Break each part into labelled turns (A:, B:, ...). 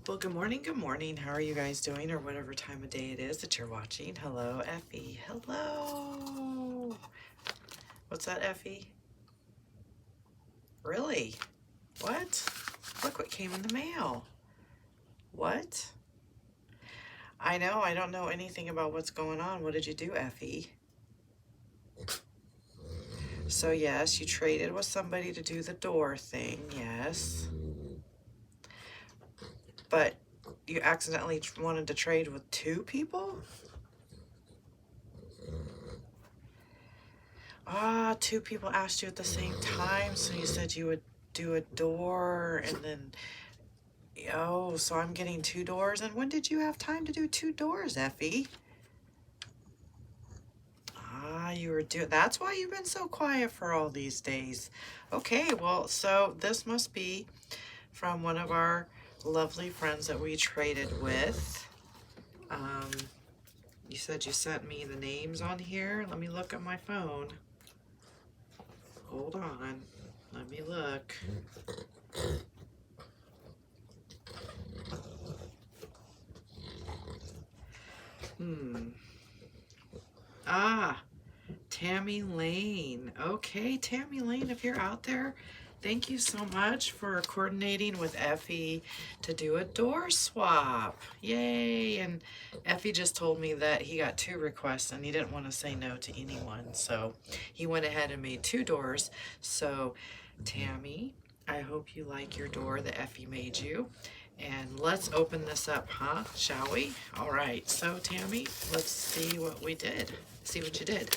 A: Well, good morning, good morning. How are you guys doing, or whatever time of day it is that you're watching? Hello, Effie. Hello. What's that, Effie? Really? What? Look what came in the mail. What? I know, I don't know anything about what's going on. What did you do, Effie? So, yes, you traded with somebody to do the door thing, yes. But you accidentally wanted to trade with two people? Ah, two people asked you at the same time, so you said you would do a door and then, oh, so I'm getting two doors. And when did you have time to do two doors, Effie? Ah, you were doing, that's why you've been so quiet for all these days. Okay, well, so this must be from one of our lovely friends that we traded with. Um, you said you sent me the names on here. Let me look at my phone. Hold on. Let me look. Ah, Tammy Lane. Okay, Tammy Lane, if you're out there, thank you so much for coordinating with Effie to do a door swap. Yay! And Effie just told me that he got two requests and he didn't want to say no to anyone. So he went ahead and made two doors. So, Tammy, I hope you like your door that Effie made you. And let's open this up, huh? Shall we? All right, so Tammy, let's see what we did. See what you did.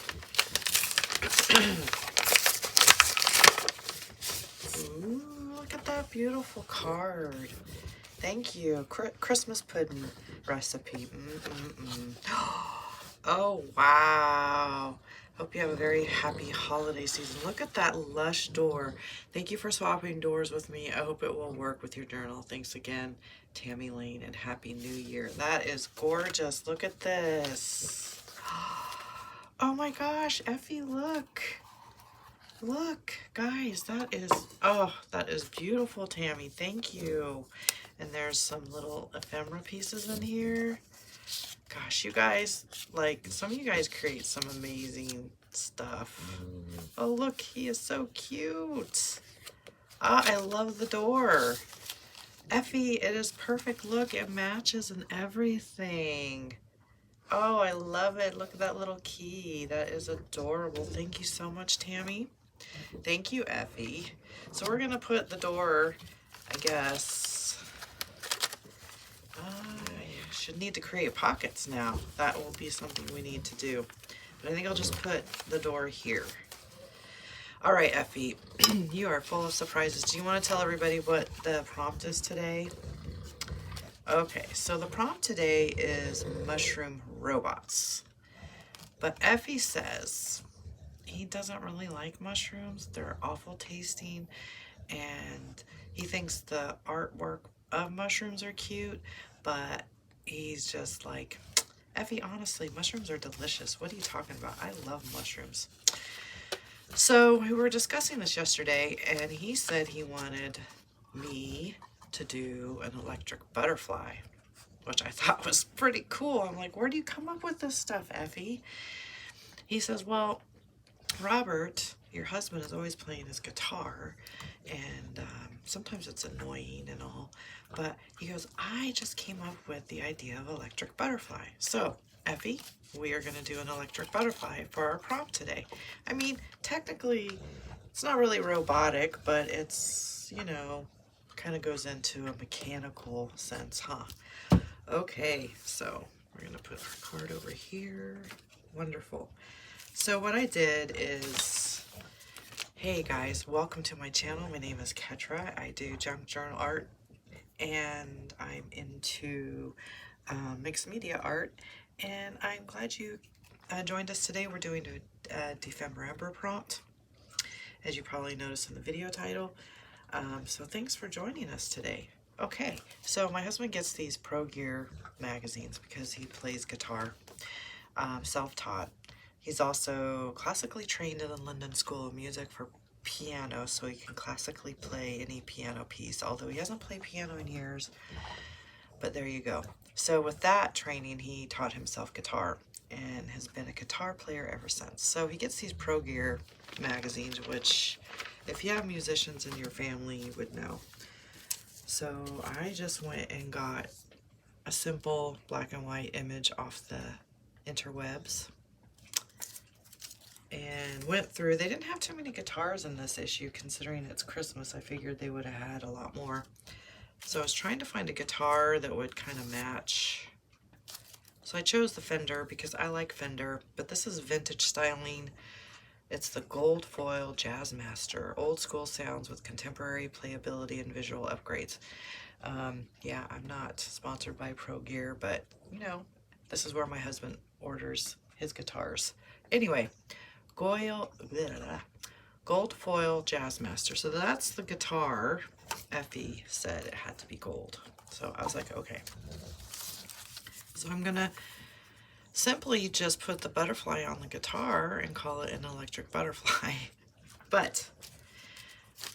A: Ooh, look at that beautiful card. Thank you. Christmas pudding recipe. Oh, wow. Hope you have a very happy holiday season. Look at that lush door. Thank you for swapping doors with me. I hope it will work with your journal. Thanks again, Tammy Lane, and Happy New Year. That is gorgeous. Look at this. Oh my gosh, Effie, look. Look, guys, that is, oh, that is beautiful, Tammy. Thank you. And there's some little ephemera pieces in here. Gosh, you guys, like, some of you guys create some amazing stuff. Oh, look, he is so cute. Ah, I love the door. Effie, it is perfect. Look, it matches and everything. Oh, I love it. Look at that little key. That is adorable. Thank you so much, Tammy. Thank you, Effie. So we're going to put the door, I guess, I should need to create pockets now. That will be something we need to do. But I think I'll just put the door here. All right, Effie, you are full of surprises. Do you want to tell everybody what the prompt is today? Okay, so the prompt today is mushroom robots. But Effie says he doesn't really like mushrooms. They're awful tasting, and he thinks the artwork of mushrooms are cute, but he's just like, Effie, honestly, mushrooms are delicious. What are you talking about? I love mushrooms. So we were discussing this yesterday, and he said he wanted me to do an electric butterfly, which I thought was pretty cool. I'm like, where do you come up with this stuff, Effie? He says, well, Robert, your husband, is always playing his guitar, and sometimes it's annoying and all, but he goes, I just came up with the idea of electric butterfly. So, Effie, we are going to do an electric butterfly for our prompt today. I mean, technically, it's not really robotic, but it's, you know, kind of goes into a mechanical sense, huh? Okay, so we're going to put our card over here. Wonderful. So what I did is, hey guys, welcome to my channel. My name is Keturah. I do junk journal art, and I'm into mixed media art, and I'm glad you joined us today. We're doing a Dephemerember prompt, as you probably noticed in the video title. So thanks for joining us today. Okay, so my husband gets these Pro Gear magazines because he plays guitar, self-taught. He's also classically trained in the London School of Music for piano, so he can classically play any piano piece. Although he hasn't played piano in years, But there you go. So with that training, he taught himself guitar and has been a guitar player ever since. So he gets these Pro Gear magazines, which if you have musicians in your family, you would know. So I just went and got a simple black and white image off the interwebs and went through. They didn't have too many guitars in this issue, considering it's Christmas. I figured they would have had a lot more. So I was trying to find a guitar that would kind of match. So I chose the Fender because I like Fender, but this is vintage styling. It's the gold foil Jazzmaster, old school sounds with contemporary playability and visual upgrades. Yeah, I'm not sponsored by Pro Gear, but you know, this is where my husband orders his guitars. Anyway, gold foil Jazzmaster. So that's the guitar. Ephie said it had to be gold. So I was like, okay. So I'm gonna simply just put the butterfly on the guitar and call it an electric butterfly. But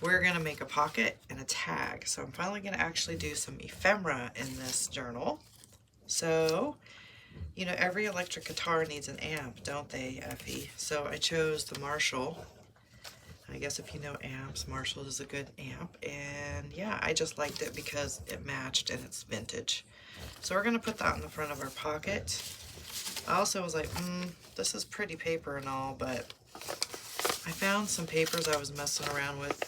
A: we're gonna make a pocket and a tag. So I'm finally gonna actually do some ephemera in this journal. So, you know, every electric guitar needs an amp, don't they, Ephie? So I chose the Marshall. I guess if you know amps, Marshall is a good amp. And yeah, I just liked it because it matched and it's vintage. So we're gonna put that in the front of our pocket. I also was like, this is pretty paper and all, but I found some papers I was messing around with,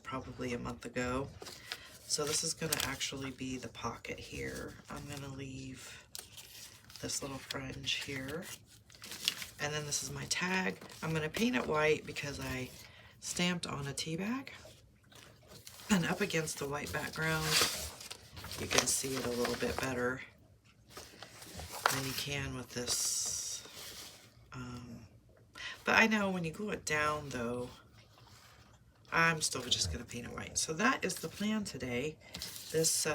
A: probably a month ago. So this is gonna actually be the pocket here. I'm gonna leave this little fringe here. And then this is my tag. I'm gonna paint it white because I stamped on a tea bag. And up against the white background, you can see it a little bit better than you can with this. But I know when you glue it down though, I'm still just gonna paint it white. So that is the plan today. This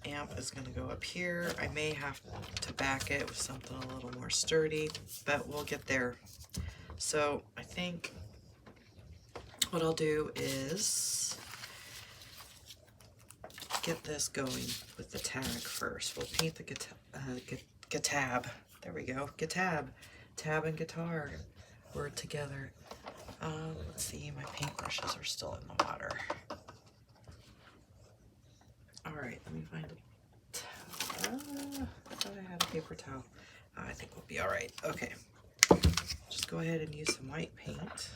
A: amp is gonna go up here. I may have to back it with something a little more sturdy, but we'll get there. So I think what I'll do is get this going with the tag first. We'll paint the guitab. There we go. Guitab. Tab and guitar word together. Let's see, my paintbrushes are still in the water. Alright, let me find a towel. I thought I had a paper towel. I think we'll be alright. Okay. Just go ahead and use some white paint.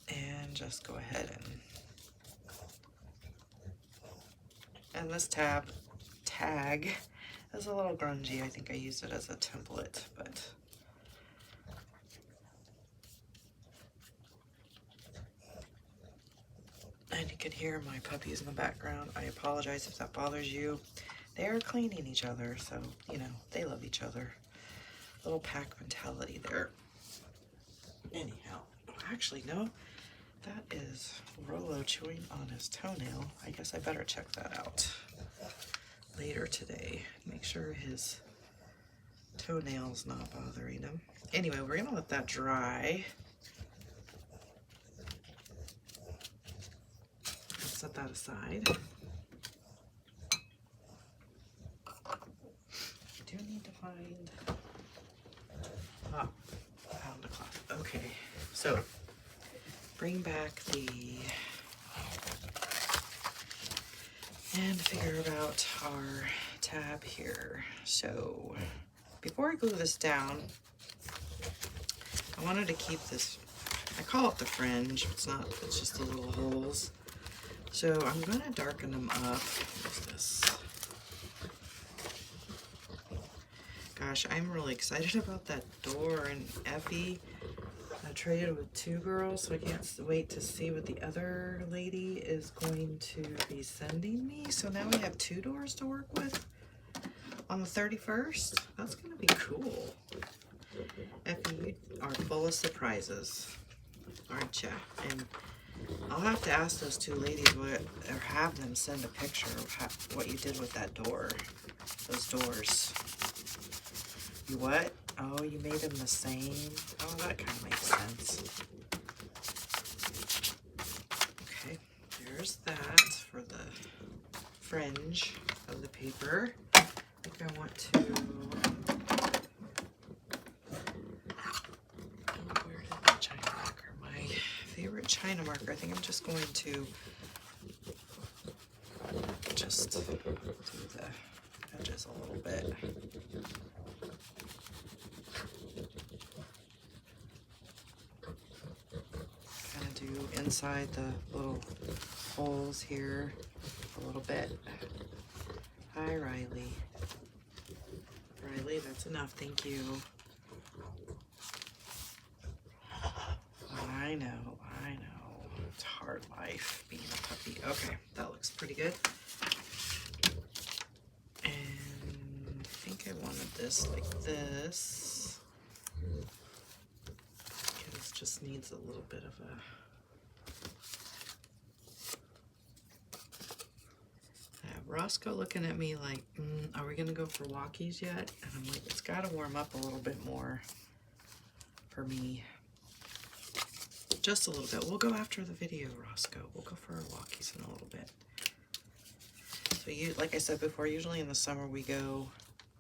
A: And just go ahead and this tag is a little grungy. I think I used it as a template, but and you can hear my puppies in the background. I apologize if that bothers you. They are cleaning each other, so you know, they love each other. Little pack mentality there. Anyhow, actually no, that is Rolo chewing on his toenail. I guess I better check that out later today. Make sure his toenail's not bothering him. Anyway, we're gonna let that dry. Set that aside. I do need to find pound of cloth. Okay, so bring back the and figure out our tab here. So before I glue this down, I wanted to keep this, I call it the fringe. It's not, it's just the little holes. So I'm going to darken them up. What's this? Gosh, I'm really excited about that door. And Ephie traded with two girls, so I can't wait to see what the other lady is going to be sending me. So now we have two doors to work with on the 31st. That's going to be cool. Ephie, you are full of surprises, aren't you? And I'll have to ask those two ladies or have them send a picture of what you did with that door, those doors. You what? Oh, you made them the same? Oh, that kind of makes sense. there's that for the fringe of the paper. I think I want to, where did my China marker? My favorite China marker. I think I'm just going to just do the edges a little bit. Kind of do inside the little holes here a little bit. Hi, Riley. Riley, that's enough. Thank you. I know. It's a hard life being a puppy. Okay, that looks pretty good. And I think I wanted this like this. It just needs a little bit of a... Roscoe looking at me like, are we gonna go for walkies yet? And I'm like, it's gotta warm up a little bit more for me. Just a little bit. We'll go after the video, Roscoe. We'll go for our walkies in a little bit. So like I said before, usually in the summer we go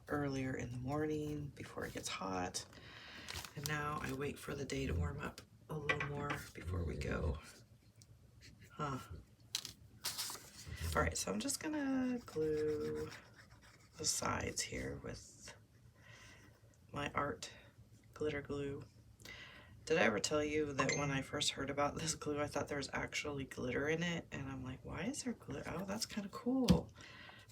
A: earlier in the morning before it gets hot. And now I wait for the day to warm up a little more before we go. All right, so I'm just gonna glue the sides here with my art glitter glue. Did I ever tell you that when I first heard about this glue, I thought there was actually glitter in it? And I'm like, why is there glitter? Oh, that's kind of cool.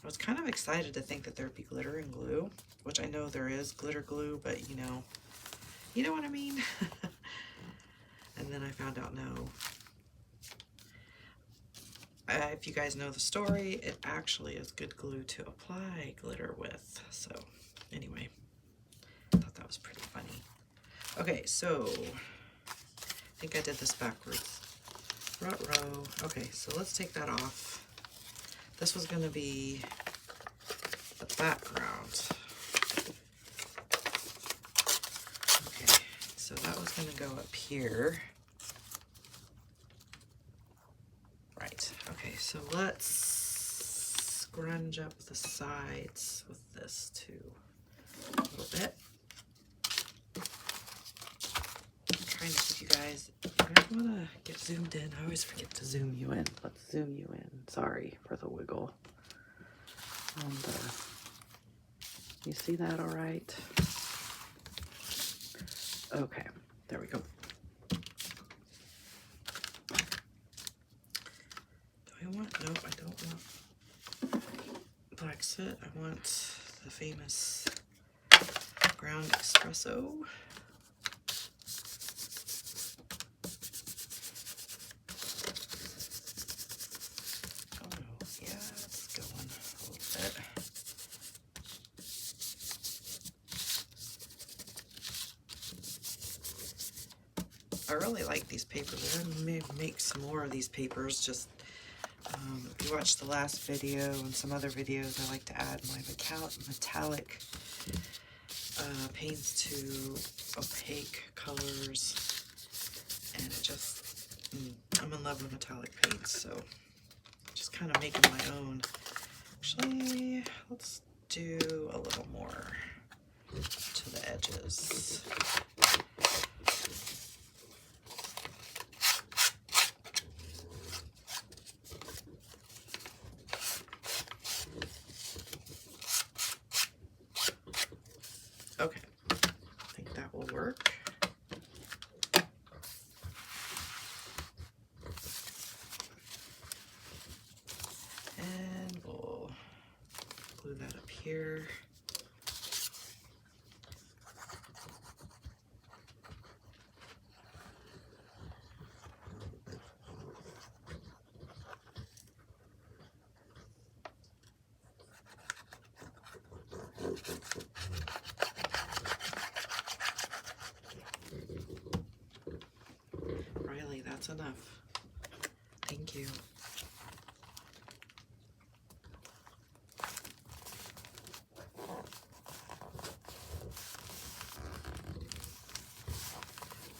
A: I was kind of excited to think that there'd be glitter in glue, which I know there is glitter glue, but you know what I mean? And then I found out no. If you guys know the story, it actually is good glue to apply glitter with. So anyway, I thought that was pretty funny. Okay, so I think I did this backwards. Ruh-roh. Okay, so let's take that off. This was going to be the background. Okay, so that was going to go up here. Right, okay, so let's scrunch up the sides with this too a little bit. I'm trying to keep you guys, if you guys want to get zoomed in, I always forget to zoom you in. Let's zoom you in. Sorry for the wiggle. And, you see that all right? Okay, there we go. No, I don't want black soot. I want the famous ground espresso. Oh, yeah, it's going a little bit. I really like these papers. I'm gonna make some more of these papers. Just if you watched the last video and some other videos, I like to add my metallic paints to opaque colors, and it just, I'm in love with metallic paints, so just kind of making my own. Actually, let's do a little more to the edges. Okay, I think that will work. And we'll glue that up here. Riley, that's enough. Thank you.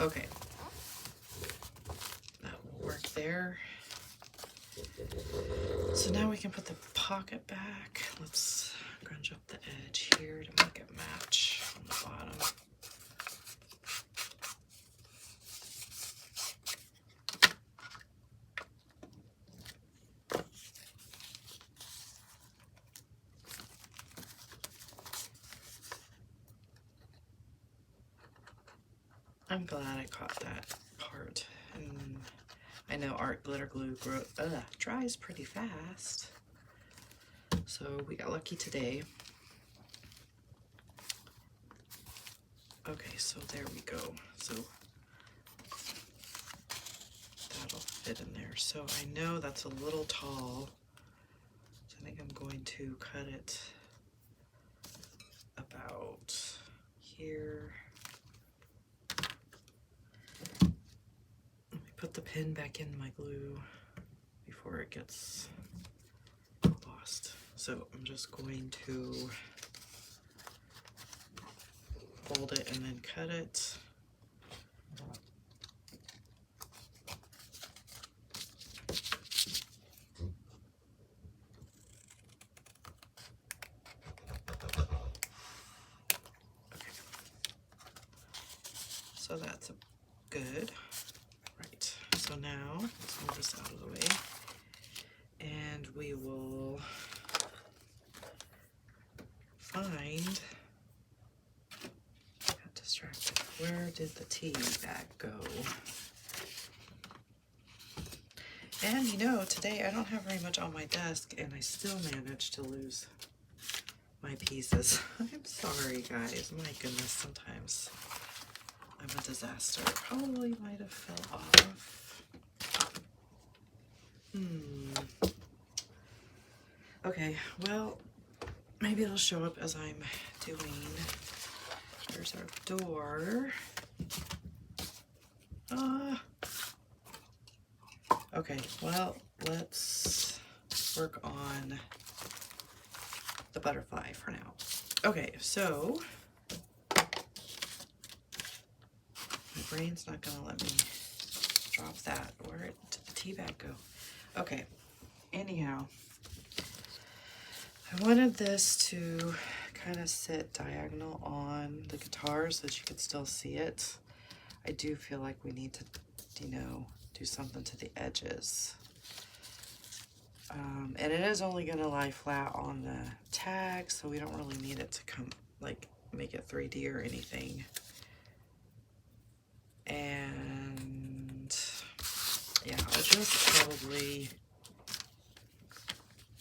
A: Okay. That will work there. So now we can put the pocket back. Let's grunge up the edge here to make it match on the bottom. I'm glad I caught that part. And I know art glitter glue dries pretty fast. So we got lucky today. Okay, so there we go. So that'll fit in there. So I know that's a little tall. So I think I'm going to cut it about here. Let me put the pin back in my glue before it gets lost. So I'm just going to fold it and then cut it. So that's good. Right, so now let's move this out of the way and we will find, got distracted, where did the tea bag go? And you know, today I don't have very much on my desk and I still managed to lose my pieces. I'm sorry guys, my goodness, sometimes I'm a disaster. It probably might have fell off. Okay, well, maybe it'll show up as I'm doing. There's our door. Okay, well, let's work on the butterfly for now. Okay, so my brain's not gonna let me drop that. Where did the tea bag go? Okay, anyhow, I wanted this to kind of sit diagonal on the guitar so that you could still see it. I do feel like we need to, you know, do something to the edges. And it is only going to lie flat on the tag, so we don't really need it to come, like, make it 3D or anything. And yeah, I'll just probably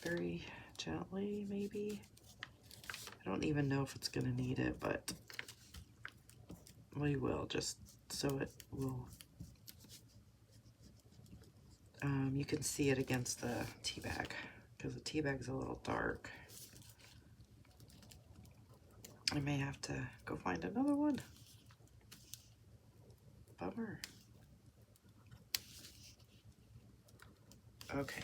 A: very gently, maybe. I don't even know if it's going to need it, but we will, just so it will, you can see it against the tea bag, because the tea bag's a little dark. I may have to go find another one. Bummer. Okay.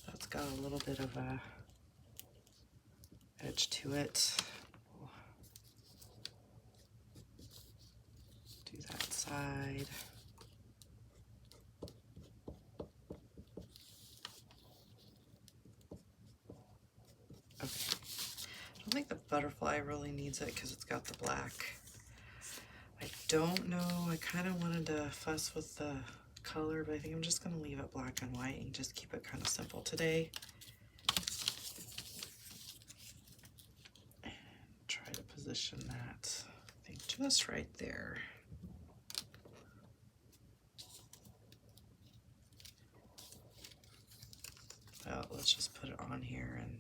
A: That's got a little bit of a edge to it. We'll do that side. Okay. I don't think the butterfly really needs it because it's got the black. I don't know. I kind of wanted to fuss with the color, but I think I'm just going to leave it black and white and just keep it kind of simple today. And try to position that, I think, just right there. Well, let's just put it on here and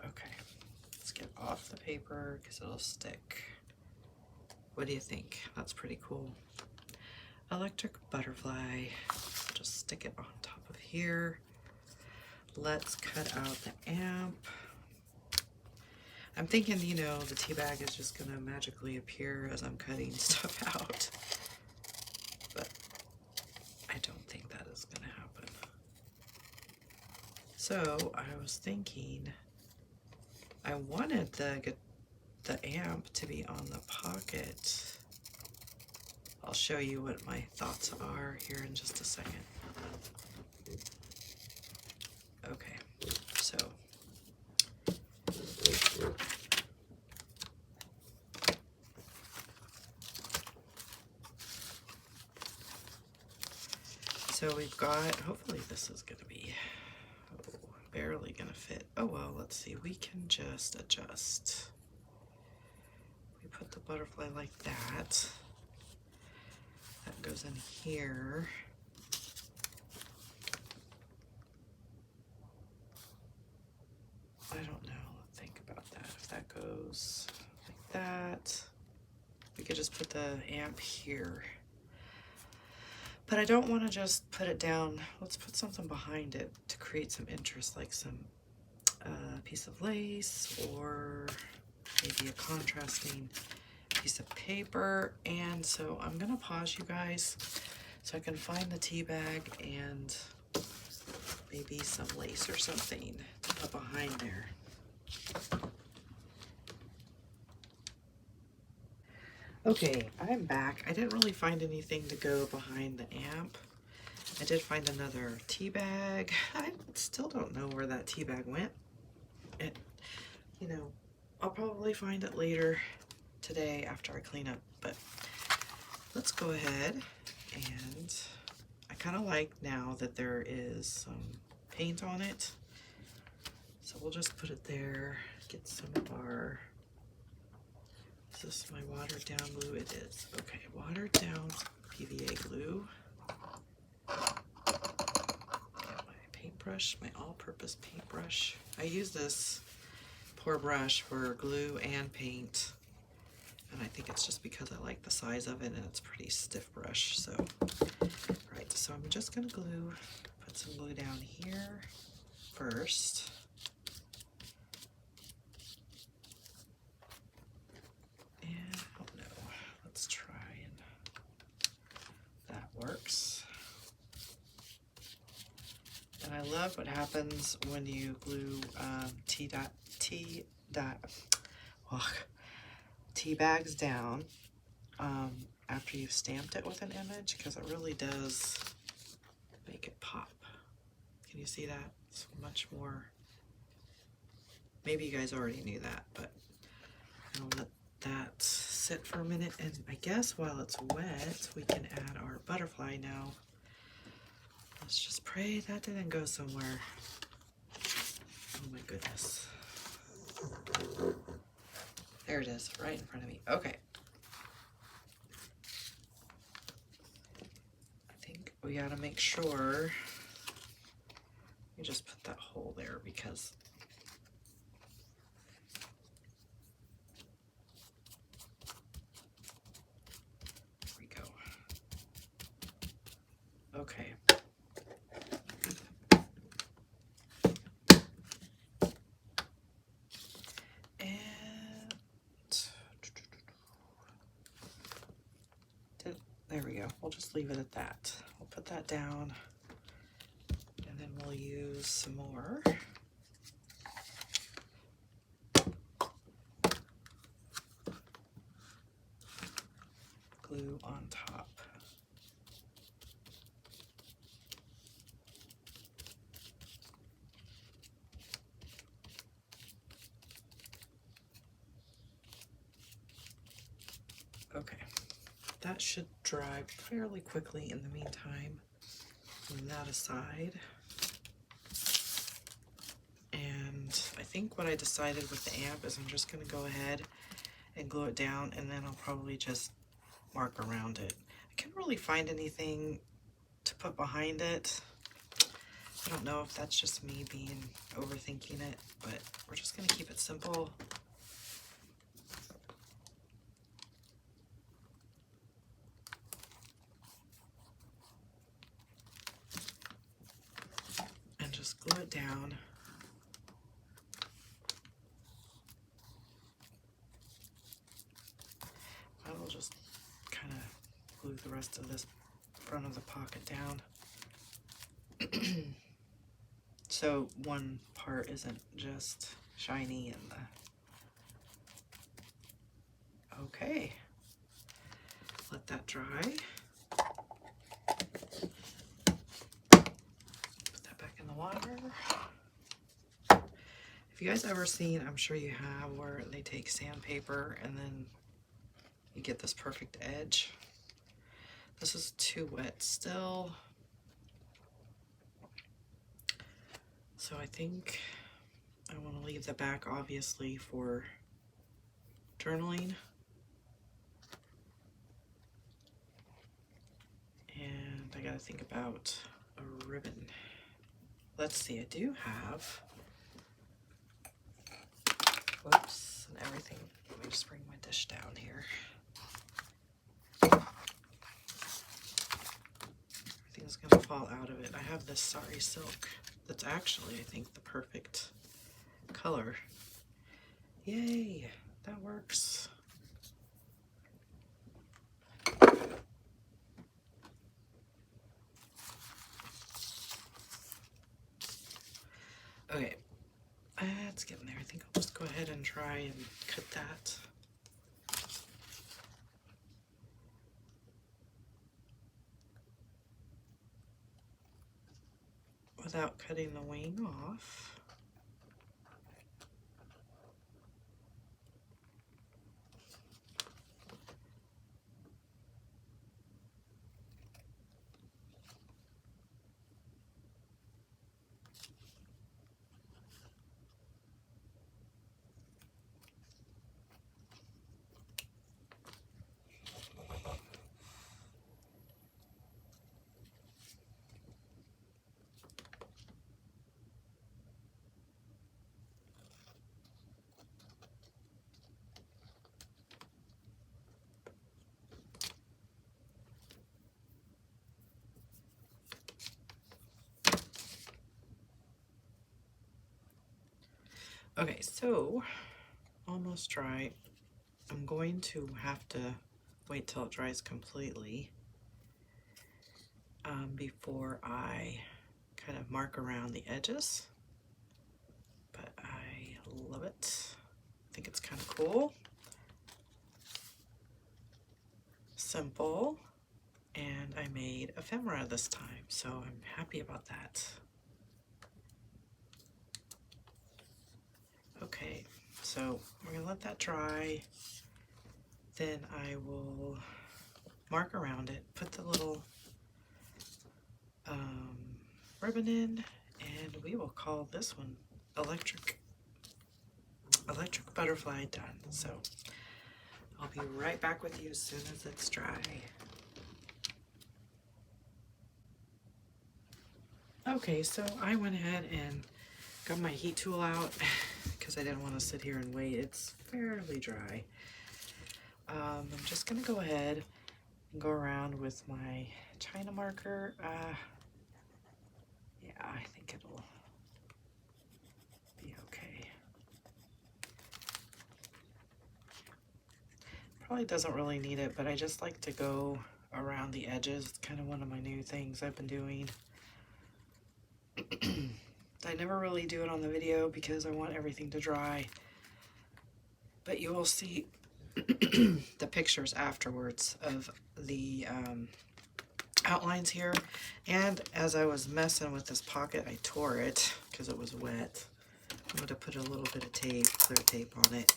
A: okay, let's get off the paper because it'll stick. What do you think? That's pretty cool. Electric butterfly. Just stick it on top of here. Let's cut out the amp. I'm thinking, you know, the tea bag is just gonna magically appear as I'm cutting stuff out, but I don't think that is gonna happen. So I was thinking, I wanted the the amp to be on the pocket. I'll show you what my thoughts are here in just a second. Okay, so we've got, hopefully this is going to be barely going to fit. Oh well, let's see, we can just adjust. We put the butterfly like that. That goes in here. I don't know, think about that. If that goes like that, we could just put the amp here. But I don't want to just put it down. Let's put something behind it to create some interest, like some piece of lace or maybe a contrasting piece of paper. And so I'm gonna pause you guys so I can find the tea bag and maybe some lace or something to put behind there. Okay, I'm back. I didn't really find anything to go behind the amp. I did find another tea bag. I still don't know where that tea bag went. It, you know, I'll probably find it later today after I clean up, but let's go ahead. And I kind of like now that there is some paint on it. So we'll just put it there, get some of our, is this my watered down glue? It is. Okay, watered down PVA glue. Got my paintbrush, my all-purpose paintbrush. I use this pour brush for glue and paint. And I think it's just because I like the size of it and it's a pretty stiff brush. So, right, so I'm just gonna put some glue down here first. And, oh no, let's try and that works. And I love what happens when you glue tea bags down after you've stamped it with an image, because it really does make it pop. Can you see that? It's much more, maybe you guys already knew that, but I'll let that sit for a minute, and I guess while it's wet we can add our butterfly now. Let's just pray that didn't go somewhere. Oh my goodness. There it is, right in front of me. Okay. I think we gotta make sure you just put that hole there, because there we go. Okay. There we go. We'll just leave it at that. We'll put that down, and then we'll use some more. Glue on top. Okay. That should dry fairly quickly in the meantime. Leave that aside. And I think what I decided with the amp is I'm just going to go ahead and glue it down, and then I'll probably just mark around it. I can't really find anything to put behind it. I don't know if that's just me being overthinking it, but we're just going to keep it simple. Glue it down. I will just kind of glue the rest of this front of the pocket down. So one part isn't just shiny and Okay, let that dry. Put that back in the water. If you guys ever seen, I'm sure you have, where they take sandpaper and then you get this perfect edge. This is too wet still. So I think I want to leave the back obviously for journaling. And I gotta think about a ribbon. Let's see, I do have, whoops, and everything. Let me just bring my dish down here. Everything's gonna fall out of it. I have this sari silk that's actually, I think, the perfect color. Yay, that works. Okay, it's getting there. I think I'll just go ahead and try and cut that. Without cutting the wing off. Okay, so almost dry. I'm going to have to wait till it dries completely before I kind of mark around the edges. But I love it. I think it's kind of cool. Simple. And I made ephemera this time, so I'm happy about that. Okay, so we're gonna let that dry. Then I will mark around it, put the little ribbon in, and we will call this one electric butterfly done. So I'll be right back with you as soon as it's dry. Okay, so I went ahead and got my heat tool out because I didn't want to sit here and wait. It's fairly dry. I'm just gonna go ahead and go around with my China marker. Yeah, I think it'll be okay. Probably doesn't really need it, but I just like to go around the edges. It's kind of one of my new things I've been doing. I never really do it on the video because I want everything to dry, but you will see the pictures afterwards of the outlines here. And as I was messing with this pocket, I tore it because it was wet. I'm going to put a little bit of tape, clear tape on it.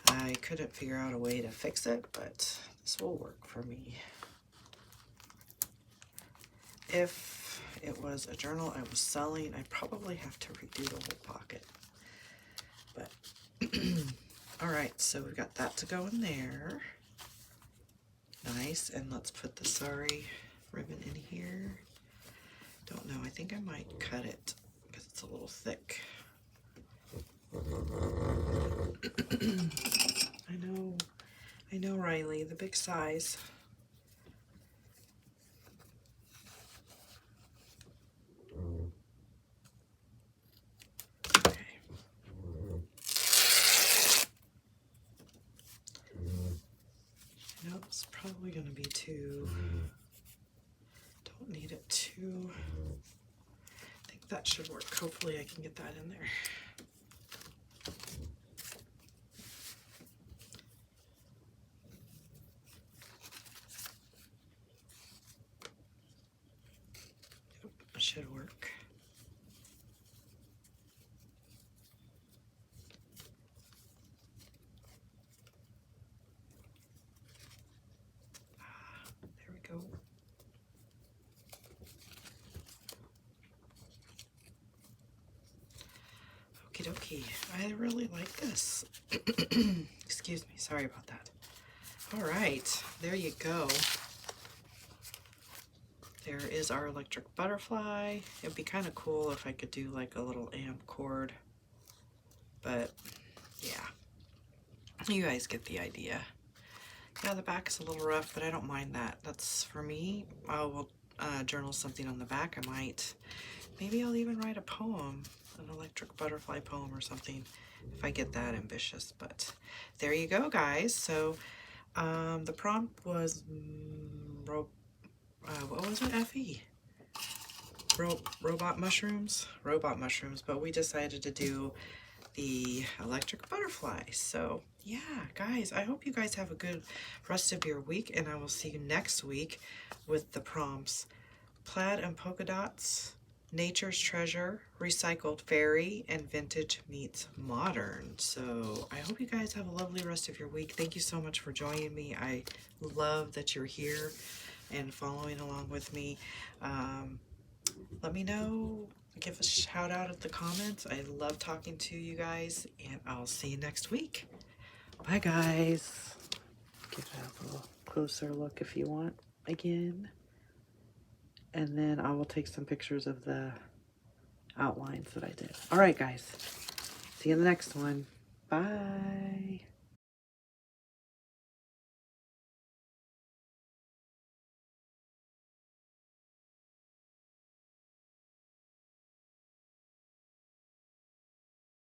A: I couldn't figure out a way to fix it, but this will work for me. If it was a journal I was selling, I'd probably have to redo the whole pocket. But all right, so we've got that to go in there. Nice, and let's put the sari ribbon in here. Don't know, I think I might cut it because it's a little thick. I know, Riley, the big size. Okay. I know it's probably going to be too, don't need it too, I think that should work. Hopefully I can get that in there. Okie dokie. I really like this. Excuse me. Sorry about that. All right. There you go. There is our electric butterfly. It'd be kind of cool if I could do like a little amp cord. But yeah. You guys get the idea. Yeah, the back is a little rough, but I don't mind that. That's for me. I will journal something on the back. I might. Maybe I'll even write a poem, an electric butterfly poem or something, if I get that ambitious. But there you go, guys. So the prompt was, what was it, Ephie? Robot mushrooms? Robot mushrooms, but we decided to do the electric butterfly. So yeah, guys, I hope you guys have a good rest of your week, and I will see you next week with the prompts: plaid and polka dots, nature's treasure, recycled fairy, and vintage meets modern. So I hope you guys have a lovely rest of your week. Thank you so much for joining me. I love that you're here and following along with me. Let me know, give a shout out at the comments. I love talking to you guys, and I'll see you next week. Bye, guys. Give that a little closer look if you want again. And then I will take some pictures of the outlines that I did. All right, guys. See you in the next one. Bye.